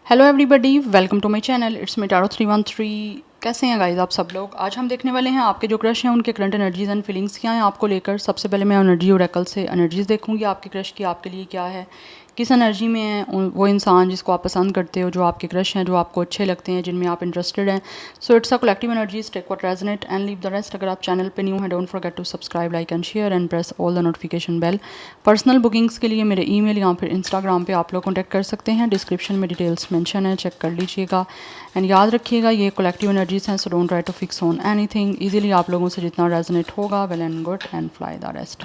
Hello everybody, welcome to my channel. It's me Taro 313। कैसे हैं guys आप सब लोग। आज हम देखने वाले हैं आपके जो क्रश हैं उनके करंट एनर्जीज एंड फीलिंग्स क्या हैं आपको लेकर। सबसे पहले मैं एनर्जी ओरेकल से एनर्जीज देखूंगी आपके क्रश की आपके लिए क्या है, किस एनर्जी में है वो इंसान जिसको आप पसंद करते हो, जो आपके क्रश हैं, जो आपको अच्छे लगते हैं, जिनमें आप इंटरेस्टेड हैं। So it's a collective energies, take what resonate and leave the rest. अगर आप चैनल पे न्यू हैं, don't forget to subscribe, like and share and press all the notification bell. Personal bookings के लिए मेरे ईमेल या फिर इंस्टाग्राम पे आप लोग कॉन्टैक्ट कर सकते हैं। डिस्क्रिप्शन में डिटेल्स मेंशन है, चेक कर लीजिएगा। एंड याद रखिएगा ये कलेक्टिव एनर्जीज हैं, so don't try to fix on anything. Easily आप लोगों से जितना रेजोनेट होगा well and good and fly the rest.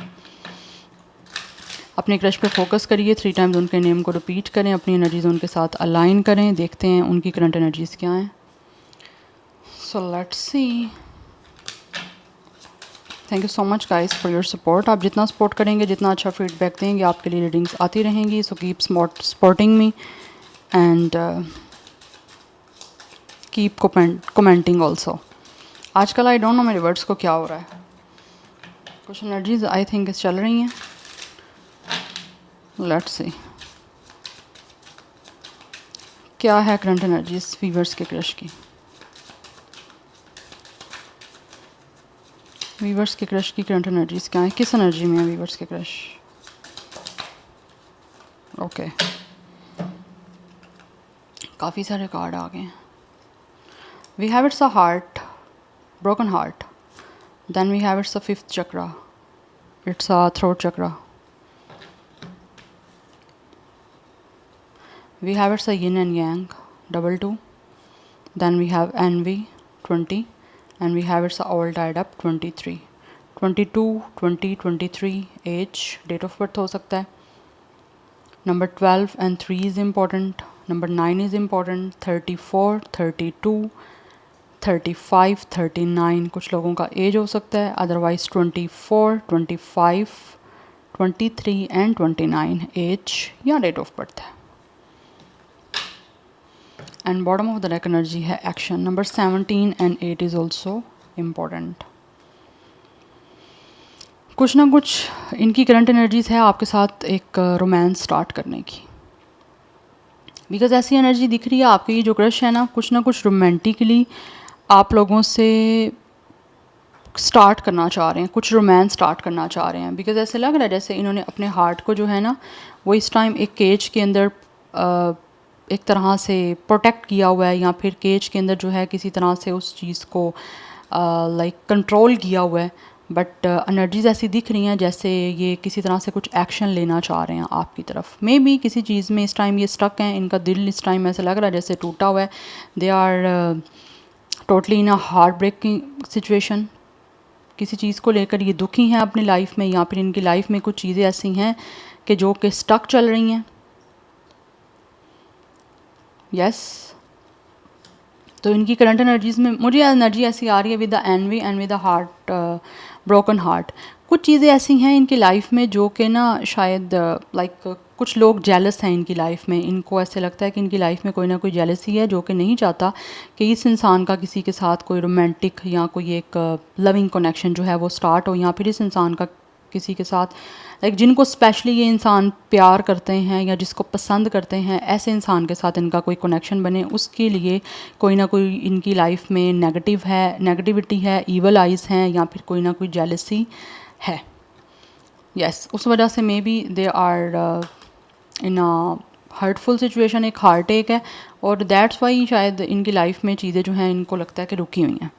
अपने क्रश पे फोकस करिए, 3 टाइम्स उनके नेम को रिपीट करें, अपनी एनर्जीज उनके साथ अलाइन करें। देखते हैं उनकी करंट एनर्जीज क्या हैं। So let's see. Thank you so much guys for your support. आप जितना सपोर्ट करेंगे, जितना अच्छा फीडबैक देंगे, आपके लिए रीडिंग्स आती रहेंगी। So keep supporting me and keep commenting also. आजकल आई डोंट नो मेरे वर्ड्स को क्या हो रहा है, कुछ एनर्जीज आई थिंक चल रही हैं। लेट्स सी क्या है करंट एनर्जीज वीवर्स के क्रश की। वीवर्स के क्रश की करंट एनर्जीज क्या है, किस एनर्जी में है वीवर्स के क्रश। ओके, काफ़ी सारे कार्ड आ गए हैं। We have it's a heart, broken heart. Then we have it's a 5th chakra, it's a throat chakra. We have it's a yin and yang, double 2. Then we have envy, 20. And we have it's a all tied up, 23. 22, 20, 23 age, date of birth हो सकता है। Number 12 and 3 is important. Number 9 is important. 34, 32, 35, 39 कुछ लोगों का as हो सकता है। Otherwise 24, 25, 23 and 29 age या डेट ऑफ बर्थ है। And bottom of the deck energy है action. Number 17 and 8 is also important. कुछ ना कुछ इनकी करंट एनर्जीज है आपके साथ एक रोमांस स्टार्ट करने की, बिकॉज ऐसी एनर्जी दिख रही है आपकी। ये जो क्रश है ना कुछ रोमांटिकली आप लोगों से स्टार्ट करना चाह रहे हैं, कुछ रोमांस स्टार्ट करना चाह रहे हैं। बिकॉज ऐसे लग रहा है जैसे इन्होंने अपने हार्ट को जो है ना वो इस टाइम एक केज के अंदर एक तरह से प्रोटेक्ट किया हुआ है, या फिर केज के अंदर जो है किसी तरह से उस चीज़ को लाइक कंट्रोल किया हुआ है। बट एनर्जीज ऐसी दिख रही हैं जैसे ये किसी तरह से कुछ एक्शन लेना चाह रहे हैं आपकी तरफ। मे बी किसी चीज़ में इस टाइम ये स्टक हैं, इनका दिल इस टाइम ऐसा लग रहा है जैसे टूटा हुआ है। They are totally in a heartbreaking situation. किसी चीज़ को लेकर ये दुखी हैं अपनी लाइफ में, या फिर इनकी लाइफ में कुछ चीज़ें ऐसी हैं कि जो कि स्टक चल रही हैं। यस तो इनकी करंट एनर्जीज में मुझे एनर्जी ऐसी आ रही है with the envy and with the heart, broken heart. कुछ चीज़ें ऐसी हैं इनकी लाइफ में जो कि ना शायद लाइक कुछ लोग जेलस हैं इनकी लाइफ में। इनको ऐसे लगता है कि इनकी लाइफ में कोई ना कोई जेलसी है, जो कि नहीं चाहता कि इस इंसान का किसी के साथ कोई रोमांटिक या कोई एक लविंग कनेक्शन जो है वो स्टार्ट हो, या फिर इस इंसान का किसी के साथ लाइक जिनको स्पेशली ये इंसान प्यार करते हैं या जिसको पसंद करते हैं, ऐसे इंसान के साथ इनका कोई कनेक्शन बने। उसके लिए कोई ना कोई इनकी लाइफ में नेगेटिविटी है, ईवल आइज़ हैं, या फिर कोई ना कोई जेलसी है। यस उस वजह से maybe they are in a hurtful situation, एक हार्ट एक है, और दैट्स वाई शायद इनकी लाइफ में चीज़ें जो हैं इनको लगता है कि रुकी हुई हैं।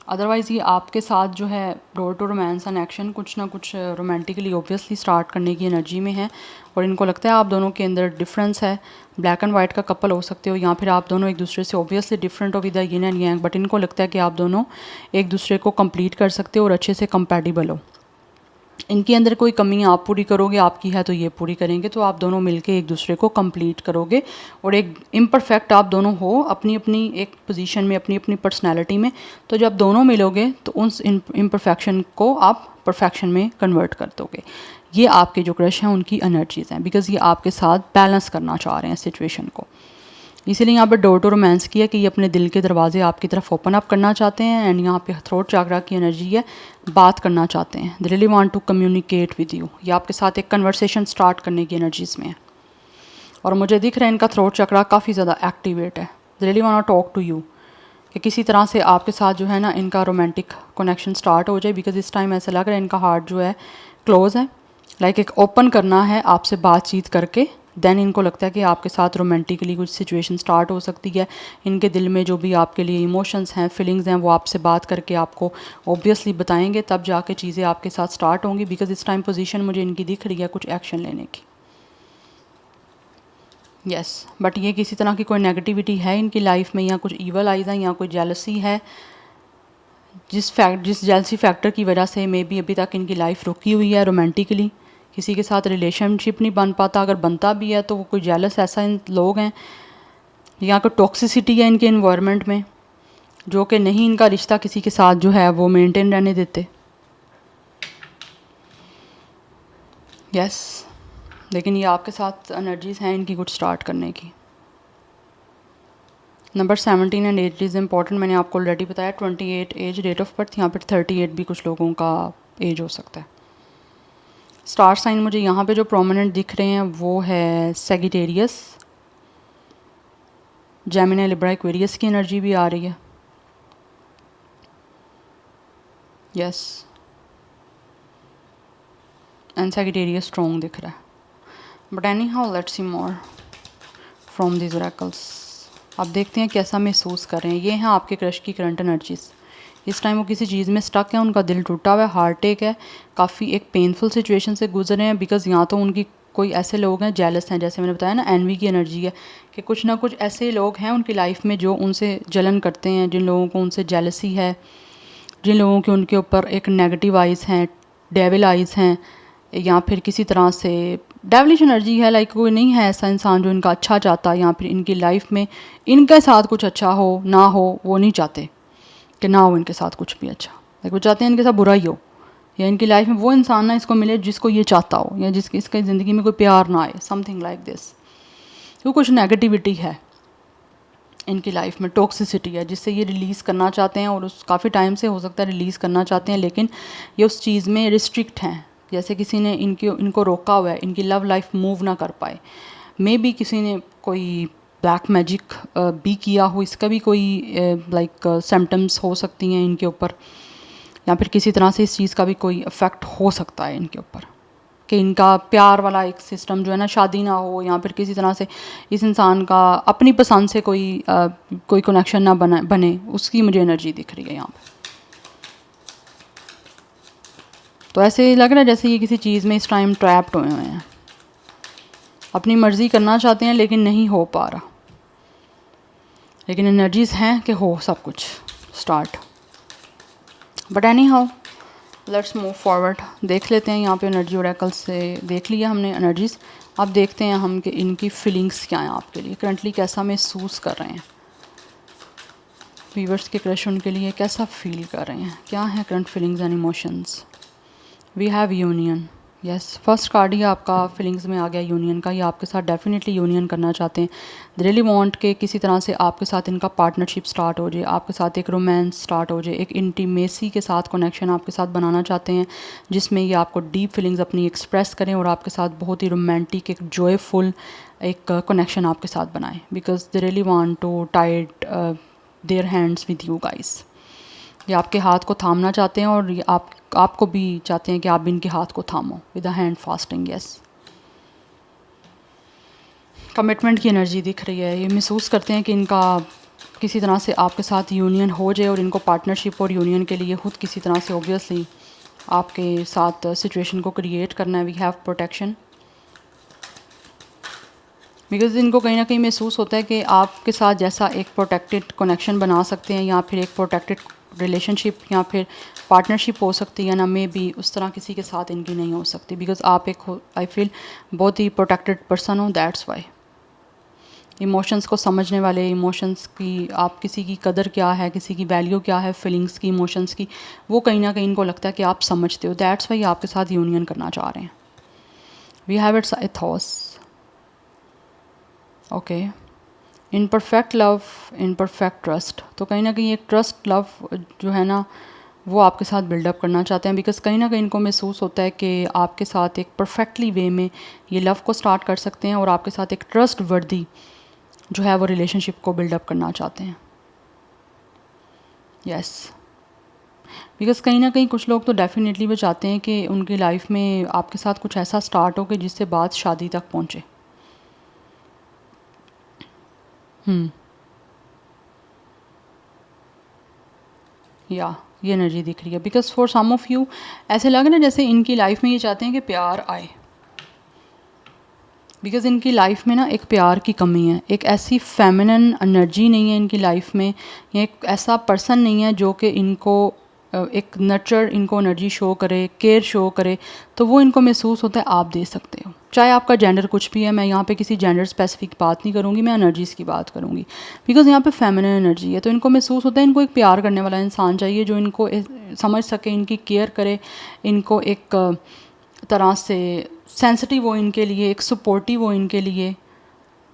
अदरवाइज़ ये आपके साथ जो है road to romance and action कुछ ना कुछ रोमांटिकली ऑब्वियसली स्टार्ट करने की एनर्जी में है, और इनको लगता है आप दोनों के अंदर डिफरेंस है। ब्लैक एंड वाइट का कपल हो सकते हो, या फिर आप दोनों एक दूसरे से ऑब्वियसली डिफरेंट हो with the yin and yang, but इनको लगता है कि आप दोनों एक दूसरे को कंप्लीट कर सकते हो और अच्छे से कंपैटिबल हो। इनके अंदर कोई कमी आप पूरी करोगे, आपकी है तो ये पूरी करेंगे, तो आप दोनों मिलके एक दूसरे को कंप्लीट करोगे। और एक इम्परफेक्ट आप दोनों हो अपनी अपनी एक पोजीशन में, अपनी अपनी पर्सनैलिटी में। तो जब दोनों मिलोगे तो उस इम्परफेक्शन को आप परफेक्शन में कन्वर्ट कर दोगे। ये आपके जो क्रश हैं उनकी एनर्जीज़ हैं, बिकॉज़ ये आपके साथ बैलेंस करना चाह रहे हैं सिचुएशन को। इसीलिए यहाँ पर डोर टू रोमांस की है कि ये अपने दिल के दरवाजे आपकी तरफ ओपन अप करना चाहते हैं। एंड यहाँ पे थ्रोट चाकरा की एनर्जी है, बात करना चाहते हैं। They really want to communicate with you. ये आपके साथ एक कन्वर्सेशन स्टार्ट करने की एनर्जीज़ में है। और मुझे दिख रहा है इनका थ्रोट चक्रा काफ़ी ज़्यादा एक्टिवेट है। Really want talk to you कि किसी तरह से आपके साथ जो है ना इनका रोमांटिक कनेक्शन स्टार्ट हो जाए, बिकॉज इस टाइम ऐसा लग रहा है इनका हार्ट जो है क्लोज़ है, लाइक एक ओपन करना है आपसे बातचीत करके। देन इनको लगता है कि आपके साथ रोमांटिकली कुछ सिचुएशन स्टार्ट हो सकती है। इनके दिल में जो भी आपके लिए इमोशंस हैं, फीलिंग्स हैं, वो आपसे बात करके आपको ऑब्वियसली बताएंगे, तब जाके चीज़ें आपके साथ स्टार्ट होंगी। बिकॉज इस टाइम पोजीशन मुझे इनकी दिख रही है कुछ एक्शन लेने की। यस बट ये किसी तरह की कोई नेगेटिविटी है इनकी लाइफ में, या कुछ ईवल आइज है, या कोई जेलसी है, जिस जेलसी फैक्टर की वजह से मे बी अभी तक इनकी लाइफ रुकी हुई है रोमांटिकली। किसी के साथ रिलेशनशिप नहीं बन पाता, अगर बनता भी है तो वो कोई जेलस ऐसा इन लोग हैं, या कोई टॉक्सिसिटी है इनके इन्वायरमेंट में जो कि नहीं इनका रिश्ता किसी के साथ जो है वो मेंटेन रहने देते। यस लेकिन ये आपके साथ एनर्जीज़ हैं इनकी कुछ स्टार्ट करने की। नंबर 17 एंड 8 इज़ इम्पॉर्टेंट, मैंने आपको ऑलरेडी बताया। 28 एज, डेट ऑफ बर्थ, यहाँ पर 38 भी कुछ लोगों का एज हो सकता है। स्टार साइन मुझे यहाँ पे जो प्रोमिनेंट दिख रहे हैं वो है सेगिटेरियस, जेमिनी, लिब्रा, एक्वेरियस की एनर्जी भी आ रही है। यस एंड सेगिटेरियस स्ट्रॉन्ग दिख रहा है। But any how let's see more from this oracles. अब देखते हैं कैसा महसूस कर रहे हैं। ये हैं आपके क्रश की करंट एनर्जीज़। इस टाइम वो किसी चीज़ में स्टक है, उनका दिल टूटा हुआ है, हार्ट अटैक है, काफ़ी एक पेनफुल सिचुएशन से गुजरे हैं। बिकॉज यहाँ तो उनकी कोई ऐसे लोग हैं जेलस हैं, जैसे मैंने बताया ना एनवी की एनर्जी है कि कुछ ना कुछ ऐसे लोग हैं उनकी लाइफ में जो उनसे जलन करते हैं, जिन लोगों को उनसे जेलसी है, जिन लोगों के उनके ऊपर एक नेगेटिव आइज़ हैं, डेविल आइज़ हैं, या फिर किसी तरह से डेवलिश एनर्जी है। लाइक कोई नहीं है ऐसा इंसान जो इनका अच्छा चाहता, या फिर इनकी लाइफ में इनके साथ कुछ अच्छा हो ना हो, वो नहीं चाहते कि ना हो इनके साथ कुछ भी अच्छा। लाइक वो चाहते हैं इनके साथ बुरा ही हो, या इनकी लाइफ में वो इंसान ना इसको मिले जिसको ये चाहता हो, या जिसकी इसकी ज़िंदगी में कोई प्यार ना आए, समथिंग लाइक दिस। तो कुछ नेगेटिविटी है इनकी लाइफ में, टॉक्सिसिटी है जिससे ये रिलीज़ करना चाहते हैं, और उस काफ़ी टाइम से हो सकता है रिलीज़ करना चाहते हैं, लेकिन ये उस चीज़ में रिस्ट्रिक्ट हैं। जैसे किसी ने इनको रोका हुआ है, इनकी लव लाइफ मूव ना कर पाए। मे बी किसी ने कोई ब्लैक मैजिक भी किया हो, इसका भी कोई लाइक सिम्टम्स हो सकती हैं इनके ऊपर, या फिर किसी तरह से इस चीज़ का भी कोई इफ़ेक्ट हो सकता है इनके ऊपर कि इनका प्यार वाला एक सिस्टम जो है ना, शादी ना हो, या फिर किसी तरह से इस इंसान का अपनी पसंद से कोई कनेक्शन ना बने, उसकी मुझे एनर्जी दिख रही है यहाँ पे। तो ऐसे लग रहा है जैसे ये किसी चीज़ में इस टाइम ट्रैप्ड हुए हुए हैं, अपनी मर्ज़ी करना चाहते हैं लेकिन नहीं हो पा रहा, लेकिन एनर्जीज़ हैं कि हो सब कुछ start. But any how let's move forward. देख लेते हैं यहाँ पे एनर्जी ओरेकल से देख लिया हमने एनर्जीज़। अब देखते हैं हम कि इनकी फीलिंग्स क्या हैं आपके लिए, करंटली कैसा महसूस कर रहे हैं। व्यूअर्स के क्रश उनके लिए कैसा फील कर रहे हैं, क्या है current feelings and emotions. We have union. Yes first card ही आपका फीलिंग्स में आ गया यूनियन का। ये आपके साथ डेफिनेटली यूनियन करना चाहते हैं। दे रियली वांट के किसी तरह से आपके साथ इनका पार्टनरशिप स्टार्ट हो जाए, आपके साथ एक रोमांस स्टार्ट हो जाए, एक इंटीमेसी के साथ कनेक्शन आपके साथ बनाना चाहते हैं, जिसमें ये आपको डीप फीलिंग्स अपनी एक्सप्रेस करें और आपके साथ बहुत ही रोमांटिक एक जॉयफुल एक कनेक्शन आपके साथ बनाएं। Because they really want to tied their hands with you guys. ये आपके हाथ को थामना चाहते हैं, और ये आपको भी चाहते हैं कि आप भी इनके हाथ को थामो with a hand fasting. Yes commitment की एनर्जी दिख रही है। ये महसूस करते हैं कि इनका किसी तरह से आपके साथ यूनियन हो जाए, और इनको पार्टनरशिप और यूनियन के लिए खुद किसी तरह से ऑब्वियसली आपके साथ सिचुएशन को क्रिएट करना है। वी हैव प्रोटेक्शन, बिकॉज इनको कहीं ना कहीं महसूस होता है कि आपके साथ जैसा एक प्रोटेक्टेड कनेक्शन बना सकते हैं, या फिर एक प्रोटेक्टेड रिलेशनशिप या फिर पार्टनरशिप हो सकती है ना, मे बी उस तरह किसी के साथ इनकी नहीं हो सकती। बिकॉज आप एक आई फील बहुत ही प्रोटेक्टेड पर्सन हो, दैट्स वाई। इमोशंस को समझने वाले, इमोशंस की आप किसी की कदर क्या है, किसी की वैल्यू क्या है, फीलिंग्स की, इमोशंस की, वो कहीं ना कहीं इनको लगता है कि आप समझते हो, दैट्स वाई आपके साथ यूनियन करना चाह रहे हैं। We have its ethos. Okay imperfect love, imperfect trust. तो कहीं ना कहीं एक ट्रस्ट लव जो है ना वो आपके साथ बिल्डअप करना चाहते हैं, बिकॉज़ कहीं ना कहीं इनको महसूस होता है कि आपके साथ एक परफेक्टली वे में ये लव को स्टार्ट कर सकते हैं और आपके साथ एक ट्रस्ट वर्दी जो है वो रिलेशनशिप को बिल्डअप करना चाहते हैं। यस, बिकॉज़ कहीं ना कहीं कुछ लोग तो डेफिनेटली वो चाहते हैं कि उनकी लाइफ में आपके साथ कुछ ऐसा स्टार्ट हो कि जिससे बात शादी तक पहुँचे। या ये एनर्जी दिख रही है, because for some of you ऐसे लग रहा है जैसे इनकी लाइफ में ये चाहते हैं कि प्यार आए, बिकॉज इनकी लाइफ में ना एक प्यार की कमी है, एक ऐसी फेमिनिन एनर्जी नहीं है इनकी लाइफ में, या एक ऐसा पर्सन नहीं है जो कि इनको एक नर्चर इनको एनर्जी शो करे, केयर शो करे, तो वो इनको महसूस होता है आप दे सकते हो, चाहे आपका जेंडर कुछ भी है। मैं यहाँ पे किसी जेंडर स्पेसिफिक बात नहीं करूँगी, मैं एनर्जीज़ की बात करूँगी, बिकॉज यहाँ पे फेमिनिन एनर्जी है, तो इनको महसूस होता है इनको एक प्यार करने वाला इंसान चाहिए जो इनको समझ सके, इनकी केयर करे, इनको एक तरह से सेंसिटिव हो इनके लिए, एक सपोर्टिव हो इनके लिए,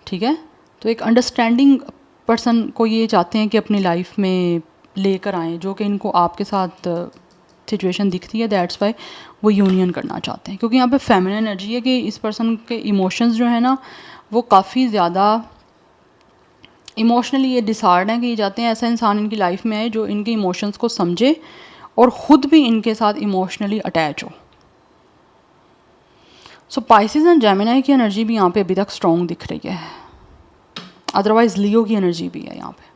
ठीक है। तो एक अंडरस्टैंडिंग पर्सन को ये चाहते हैं कि अपनी लाइफ में लेकर आएँ, जो कि इनको आपके साथ सिचुएशन दिखती है, दैट्स वाई वो यूनियन करना चाहते हैं, क्योंकि यहाँ पे फेमिनिन एनर्जी है कि इस पर्सन के इमोशंस जो है ना वो काफ़ी ज़्यादा इमोशनली ये डिसार्ड हैं कि ये चाहते हैं ऐसा इंसान इनकी लाइफ में आए जो इनके इमोशंस को समझे और ख़ुद भी इनके साथ इमोशनली अटैच हो। सो पाइसेस एंड जेमिनी की एनर्जी भी यहाँ पे अभी तक स्ट्रॉन्ग दिख रही है, अदरवाइज लियो की एनर्जी भी है यहाँ पे।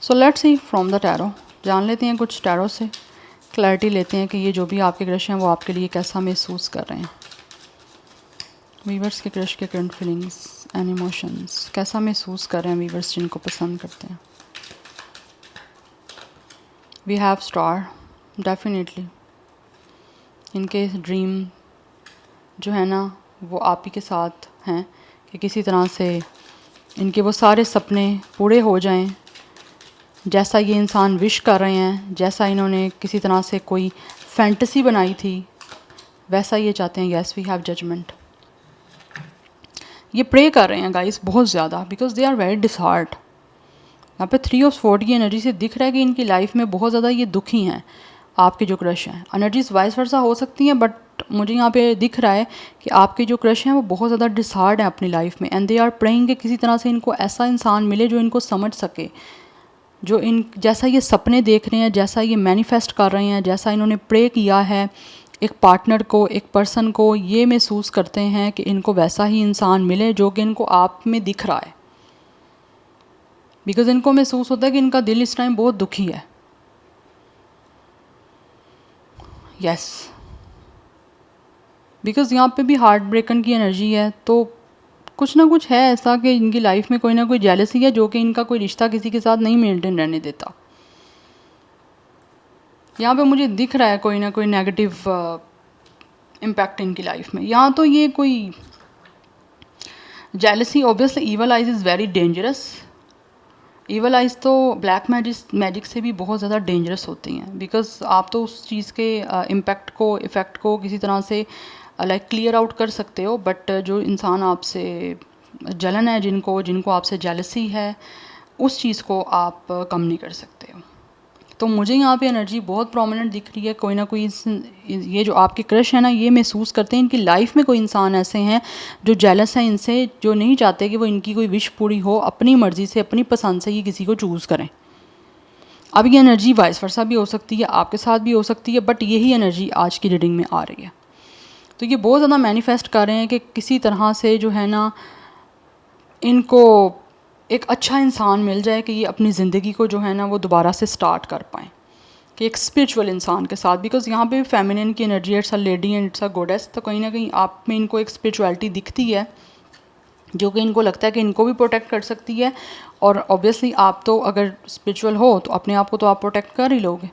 So let's see from the tarot, जान लेते हैं कुछ टैरो से, क्लैरिटी लेते हैं कि ये जो भी आपके क्रश हैं वो आपके लिए कैसा महसूस कर रहे हैं। वीवर्स के क्रश के करंट फीलिंग्स एंड इमोशंस कैसा महसूस कर रहे हैं वीवर्स जिनको पसंद करते हैं। वी हैव स्टार, डेफिनेटली इनके ड्रीम जो है ना वो आप ही के साथ हैं कि किसी तरह से इनके वो सारे सपने पूरे हो जाएं, जैसा ये इंसान विश कर रहे हैं, जैसा इन्होंने किसी तरह से कोई फैंटेसी बनाई थी वैसा ये चाहते हैं। येस वी हैव जजमेंट, ये प्रे कर रहे हैं गाइस बहुत ज़्यादा, बिकॉज दे आर वेरी डिसहार्ट। यहाँ पे 3 ऑफ स्वॉर्ड की एनर्जी से दिख रहा है कि इनकी लाइफ में बहुत ज़्यादा ये दुखी हैं आपके जो क्रश हैं। एनर्जीज वाइस वर्सा हो सकती हैं, बट मुझे यहाँ पे दिख रहा है कि आपके जो क्रश हैं वो बहुत ज़्यादा डिसहार्ड हैं अपनी लाइफ में, एंड दे आर प्रेइंग कि किसी तरह से इनको ऐसा इंसान मिले जो इनको समझ सके, जो इन जैसा ये सपने देख रहे हैं, जैसा ये मैनिफेस्ट कर रहे हैं, जैसा इन्होंने प्रे किया है एक पार्टनर को, एक पर्सन को, ये महसूस करते हैं कि इनको वैसा ही इंसान मिले जो कि इनको आप में दिख रहा है, बिकॉज इनको महसूस होता है कि इनका दिल इस टाइम बहुत दुखी है। यस, बिकॉज यहाँ पे भी हार्ट ब्रेकन की एनर्जी है, तो कुछ ना कुछ है ऐसा कि इनकी लाइफ में कोई ना कोई जेलसी है जो कि इनका कोई रिश्ता किसी के साथ नहीं मेंटेन रहने देता। यहाँ पे मुझे दिख रहा है कोई ना कोई नेगेटिव इम्पैक्ट इनकी लाइफ में। यहाँ तो ये कोई jealousy, obviously evil eyes is very dangerous. Evil eyes तो ब्लैक मैजिक से भी बहुत ज़्यादा डेंजरस होती हैं, बिकॉज आप तो उस चीज़ के इम्पैक्ट को, इफ़ेक्ट को किसी तरह से लाइक क्लियर आउट कर सकते हो, बट जो इंसान आपसे जलन है, जिनको आपसे जेलसी है, उस चीज़ को आप कम नहीं कर सकते हो। तो मुझे यहाँ पे एनर्जी बहुत प्रोमिनेंट दिख रही है, कोई ना कोई ये जो आपके क्रश है ना ये महसूस करते हैं इनकी लाइफ में कोई इंसान ऐसे हैं जो जेलस हैं इनसे, जो नहीं चाहते कि वो इनकी कोई विश पूरी हो, अपनी मर्ज़ी से, अपनी पसंद से ये किसी को चूज़ करें। अब ये एनर्जी वाइस वर्सा भी हो सकती है, आपके साथ भी हो सकती है, बट यही एनर्जी आज की रीडिंग में आ रही है। तो ये बहुत ज़्यादा मैनिफेस्ट कर रहे हैं कि किसी तरह से जो है ना इनको एक अच्छा इंसान मिल जाए कि ये अपनी ज़िंदगी को जो है ना वो दोबारा से स्टार्ट कर पाएँ, कि एक स्पिरिचुअल इंसान के साथ, बिकॉज यहाँ पे फेमिनिन की energy, it's a lady and it's a goddess, तो कहीं ना कहीं आप में इनको एक स्पिरिचुअलिटी दिखती है जो कि इनको लगता है कि इनको भी प्रोटेक्ट कर सकती है। और ऑब्वियसली आप तो अगर स्पिरिचुअल हो तो अपने आप को तो आप प्रोटेक्ट कर ही लोगे।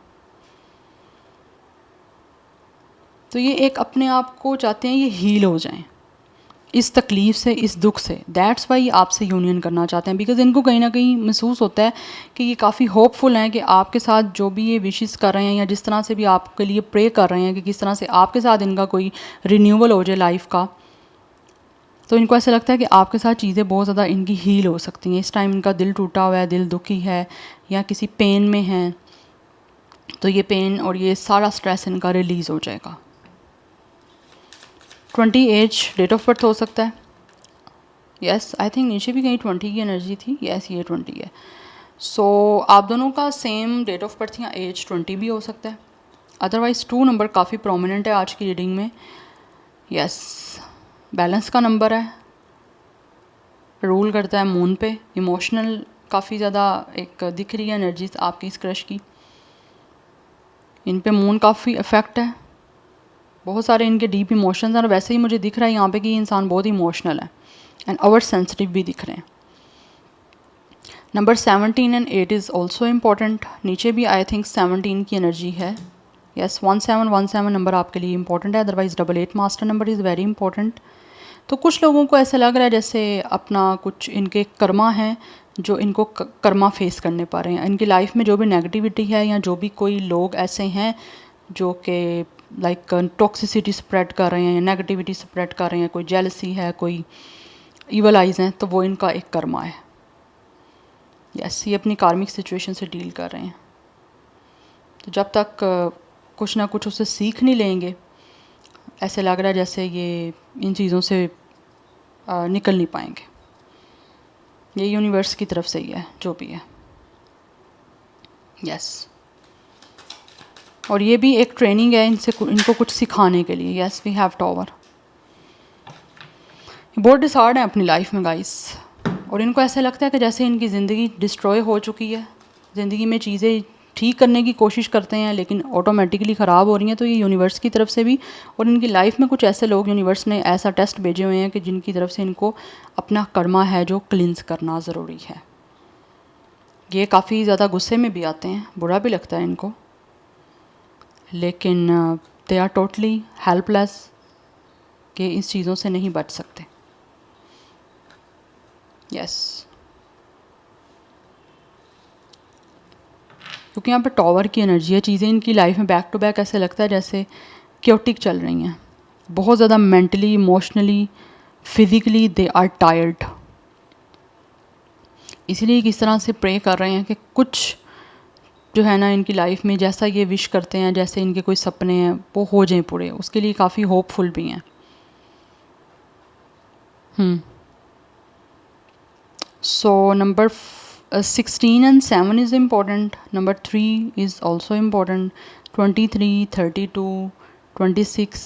तो ये एक अपने आप को चाहते हैं ये हील हो जाएं इस तकलीफ़ से, इस दुख से, दैट्स वाई आपसे यूनियन करना चाहते हैं, बिकॉज इनको कहीं ना कहीं महसूस होता है कि ये काफ़ी होपफुल हैं कि आपके साथ जो भी ये विशेस कर रहे हैं या जिस तरह से भी आपके लिए प्रे कर रहे हैं कि किस तरह से आपके साथ इनका कोई रिन्यूअल हो जाए लाइफ का, तो इनको ऐसा लगता है कि आपके साथ चीज़ें बहुत ज़्यादा इनकी हील हो सकती हैं। इस टाइम इनका दिल टूटा हुआ है, दिल दुखी है या किसी पेन में है, तो ये पेन और ये सारा स्ट्रेस इनका रिलीज़ हो जाएगा। 20 एज डेट ऑफ बर्थ हो सकता है। यस, आई थिंक नीचे भी कहीं 20 की एनर्जी थी। यस, ये 20 है। सो आप दोनों का सेम डेट ऑफ बर्थ या एज 20 भी हो सकता है। अदरवाइज़ 2 नंबर काफ़ी प्रोमिनेंट है आज की रीडिंग में। यस, बैलेंस का नंबर है, रूल करता है मून पे। इमोशनल काफ़ी ज़्यादा एक दिख रही है एनर्जी आपकी इस क्रश की। इन पे मून काफ़ी इफ़ेक्ट है, बहुत सारे इनके डीप इमोशंस हैं। और वैसे ही मुझे दिख रहा है यहाँ पे कि ये इंसान बहुत इमोशनल है एंड ओवर सेंसिटिव भी दिख रहे हैं। Number 17 and 8 is also important. नीचे भी आई थिंक 17 की एनर्जी है। यस, 1717 नंबर आपके लिए इंपॉर्टेंट है। Otherwise 88 master number is very important. तो कुछ लोगों को ऐसा लग रहा है जैसे अपना कुछ इनके कर्मा हैं जो इनको कर्मा फेस करने पा रहे हैं। इनकी लाइफ में जो भी नेगेटिविटी है या जो भी कोई लोग ऐसे हैं जो कि लाइक टॉक्सिसिटी स्प्रेड कर रहे हैं या नेगेटिविटी स्प्रेड कर रहे हैं, कोई जेलसी है, कोई ईवल आइज़ हैं, तो वो इनका एक कर्मा है। यस, ये अपनी कार्मिक सिचुएशन से डील कर रहे हैं। तो जब तक कुछ ना कुछ उससे सीख नहीं लेंगे, ऐसे लग रहा है जैसे ये इन चीज़ों से निकल नहीं पाएंगे। ये यूनिवर्स की तरफ से ही है जो भी है। यस, और ये भी एक ट्रेनिंग है इनको कुछ सिखाने के लिए। Yes, we have tower. बहुत डिसऑर्डर है अपनी लाइफ में गाइस, और इनको ऐसा लगता है कि जैसे इनकी ज़िंदगी डिस्ट्रॉय हो चुकी है। ज़िंदगी में चीज़ें ठीक करने की कोशिश करते हैं लेकिन ऑटोमेटिकली ख़राब हो रही हैं। तो ये यूनिवर्स की तरफ से भी, और इनकी लाइफ में कुछ ऐसे लोग यूनिवर्स ने ऐसा टेस्ट भेजे हुए हैं कि जिनकी तरफ से इनको अपना कर्मा है जो क्लिंस करना ज़रूरी है। ये काफ़ी ज़्यादा गुस्से में भी आते हैं, बुरा भी लगता है इनको, लेकिन दे आर टोटली हेल्पलेस कि इस चीज़ों से नहीं बच सकते। यस, क्योंकि यहाँ पे टॉवर की एनर्जी है। चीज़ें इनकी लाइफ में बैक टू बैक ऐसे लगता है जैसे क्योटिक चल रही हैं, बहुत ज़्यादा mentally, emotionally, physically they are tired. इसीलिए किस तरह से प्रे कर रहे हैं कि कुछ जो है ना इनकी लाइफ में जैसा ये विश करते हैं, जैसे इनके कोई सपने हैं वो हो जाएं पूरे। उसके लिए काफ़ी होपफुल भी हैं। So number 16 and 7 is important. Number 3 is also important. 23, 32, 26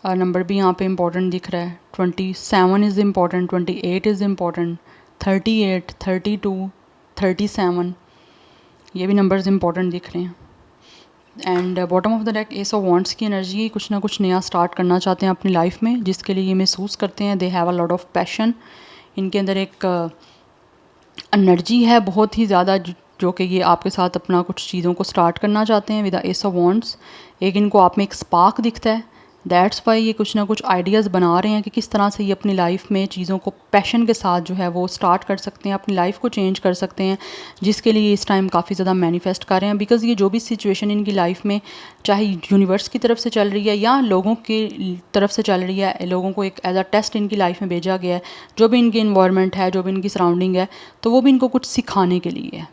number भी यहाँ पे इम्पोर्टेंट दिख रहा है। 27 इज़ इम्पोर्टेंट, 28 इज़ इम्पोर्टेंट, 38, 32, 37 ये भी नंबर्स इम्पोर्टेंट दिख रहे हैं। And bottom of the deck S of wants की एनर्जी, कुछ ना कुछ नया स्टार्ट करना चाहते हैं अपनी लाइफ में, जिसके लिए ये महसूस करते हैं they have a lot of passion. इनके अंदर एक एनर्जी है बहुत ही ज़्यादा जो कि ये आपके साथ अपना कुछ चीज़ों को स्टार्ट करना चाहते हैं with the S of wants. एक इनको आप में एक स्पार्क दिखता है, दैट्स वाई ये कुछ ना कुछ आइडियाज़ बना रहे हैं कि किस तरह से ये अपनी लाइफ में चीज़ों को पैशन के साथ जो है वो स्टार्ट कर सकते हैं, अपनी लाइफ को चेंज कर सकते हैं, जिसके लिए इस टाइम काफ़ी ज़्यादा मैनिफेस्ट कर रहे हैं। बिकॉज़ ये जो भी सिचुएशन इनकी लाइफ में चाहे यूनिवर्स की तरफ से चल रही है या लोगों की तरफ से चल रही है, लोगों को एक एज अ टेस्ट इनकी लाइफ में भेजा गया है, जो भी इनकी इन्वायरमेंट है, जो भी इनकी सराउंडिंग है, तो वो भी इनको कुछ सिखाने के लिए है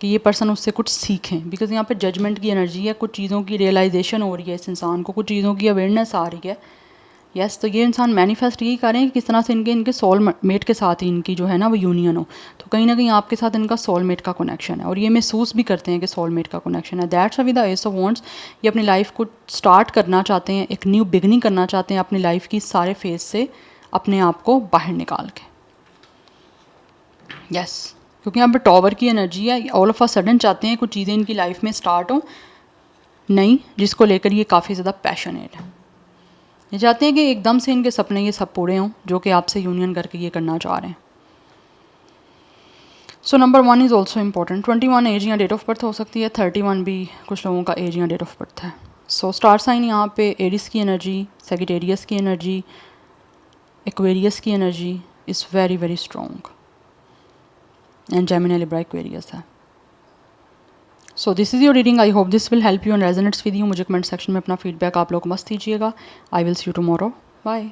कि ये पर्सन उससे कुछ सीखें। बिकॉज़ यहाँ पे जजमेंट की एनर्जी है, कुछ चीज़ों की रियलाइजेशन हो रही है इस इंसान को, कुछ चीज़ों की अवेयरनेस आ रही है। यस, तो ये इंसान मैनिफेस्ट यही कर रहे हैं कि किस तरह से इनके सोल मेट के साथ ही इनकी जो है ना वो यूनियन हो। तो कहीं ना कहीं आपके साथ इनका सोल मेट का कनेक्शन है और ये महसूस भी करते हैं कि सोल मेट का कनेक्शन है। That's with the S of wants ये अपनी लाइफ को स्टार्ट करना चाहते हैं, एक न्यू बिगनिंग करना चाहते हैं अपनी लाइफ की सारे फेज से अपने आप को बाहर निकाल के। यस, क्योंकि यहाँ पर टॉवर की एनर्जी है, ऑल ऑफ अ सडन चाहते हैं कुछ चीज़ें इनकी लाइफ में स्टार्ट हो नई, जिसको लेकर ये काफ़ी ज़्यादा पैशनेट है। ये चाहते हैं कि एकदम से इनके सपने ये सब पूरे हों जो कि आपसे यूनियन करके ये करना चाह रहे हैं। So number 1 is also important. 21 age या डेट ऑफ बर्थ हो सकती है, 31 भी कुछ लोगों का एज या डेट ऑफ बर्थ है। सो स्टार साइन यहाँ पे एरिस की एनर्जी, सेजिटेरियस की एनर्जी, एक्वेरियस की energy is very very strong and Gemini, Libra, Aquarius है। So this is your reading. I hope this will help you and resonates with you. मुझे comment section में अपना feedback आप लोग मस्त दीजिएगा। I will see you tomorrow. Bye.